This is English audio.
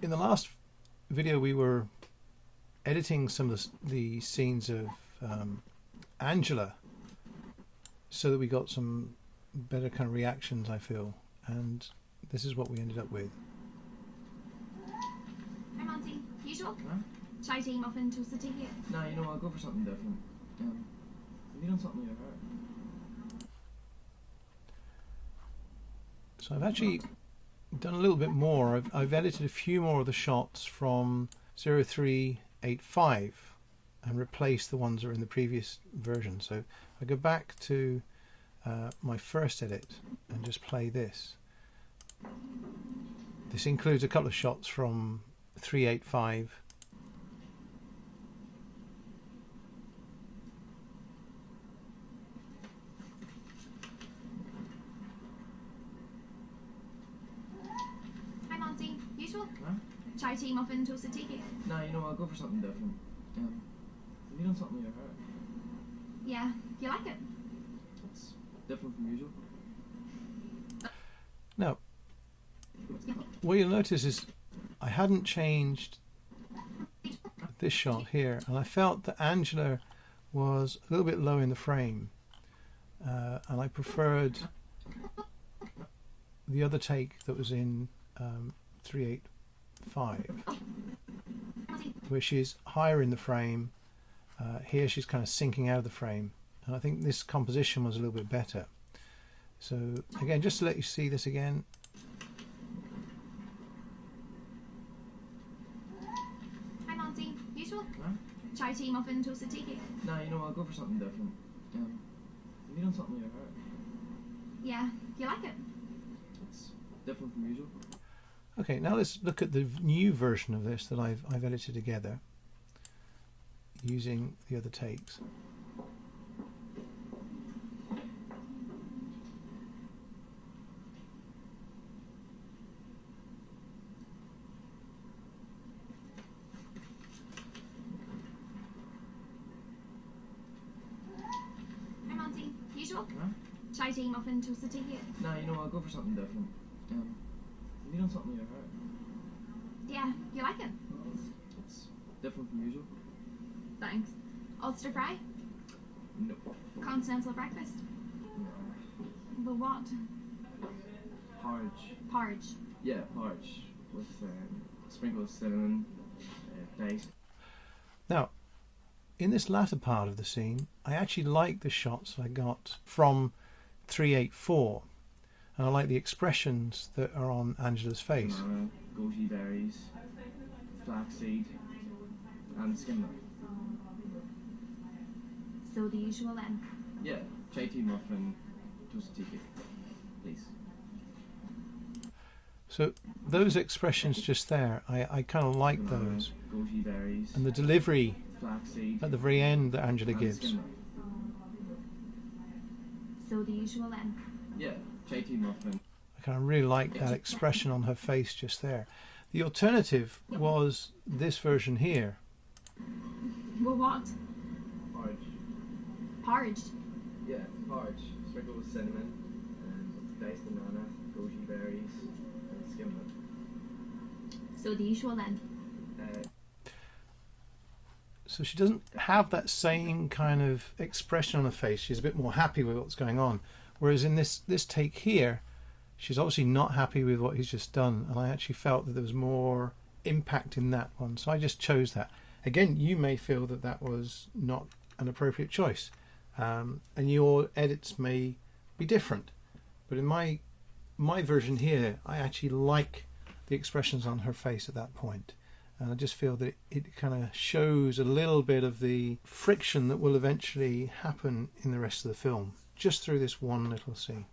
In the last video we were editing some of the scenes of Angela so that we got some better kind of reactions, I feel, and this is what we ended up with. Hi Monty, usual? Huh? Chai tea, muffin, toasted tea here? No, you know, I'll go for something different. Have you done something with your hair? So I've actually done a little bit more. I've edited a few more of the shots from 0385 and replaced the ones that are in the previous version. So I go back to my first edit and just play this. This includes a couple of shots from 385. Hi Monty, usual? Huh? Chai tea, muffin, toasted tea here? No, you know, I'll go for something different. Have you done something with your hair? Yeah, you like it? It's different from usual. Now, what you'll notice is I hadn't changed this shot here, and I felt that Angela was a little bit low in the frame, and I preferred the other take that was in 385, where she's higher in the frame. Here she's kind of sinking out of the frame, and I think this composition was a little bit better. So again, just to let you see this again. Hi Monty, usual? Huh? Chai tea, muffin, toasted tea here? No, you know, I'll go for something different. Have you done something with your hair? Yeah, you like it? It's different from usual. Okay, now let's look at the new version of this that I've edited together using the other takes. Hi Monty, usual? Huh? Chai tea, muffin, toasted tea here? No, you know, I'll go for something different. Have you done something with your hair? Yeah, you like it? It's different from usual. Thanks. Ulster fry? No. Continental breakfast? No. But what? Porridge. Porridge. Yeah, porridge with sprinkled cinnamon, paste. Now, in this latter part of the scene, I actually like the shots I got from 384, and I like the expressions that are on Angela's face. Banana, goji berries, flaxseed, and skim milk. So the usual then? Yeah, chai tea muffin, toasted tea cake, please. So those expressions just there, I kind of like Banana, those. goji berries, And the delivery flaxseed, at the very end that Angela and gives. skim milk. So the usual then? Yeah, chai tea muffin. I kind of really like that expression on her face just there. The alternative was this version here. Well, what? Porridge. Porridge. Yeah, porridge. Sprinkled with cinnamon, and diced banana, goji berries, and skim milk. So the usual then? So she doesn't have that same kind of expression on her face. She's a bit more happy with what's going on. Whereas in this take here, she's obviously not happy with what he's just done. And I actually felt that there was more impact in that one. So I just chose that. Again, you may feel that that was not an appropriate choice. And your edits may be different. But in my version here, I actually like the expressions on her face at that point. And I just feel that it kind of shows a little bit of the friction that will eventually happen in the rest of the film, just through this one little scene.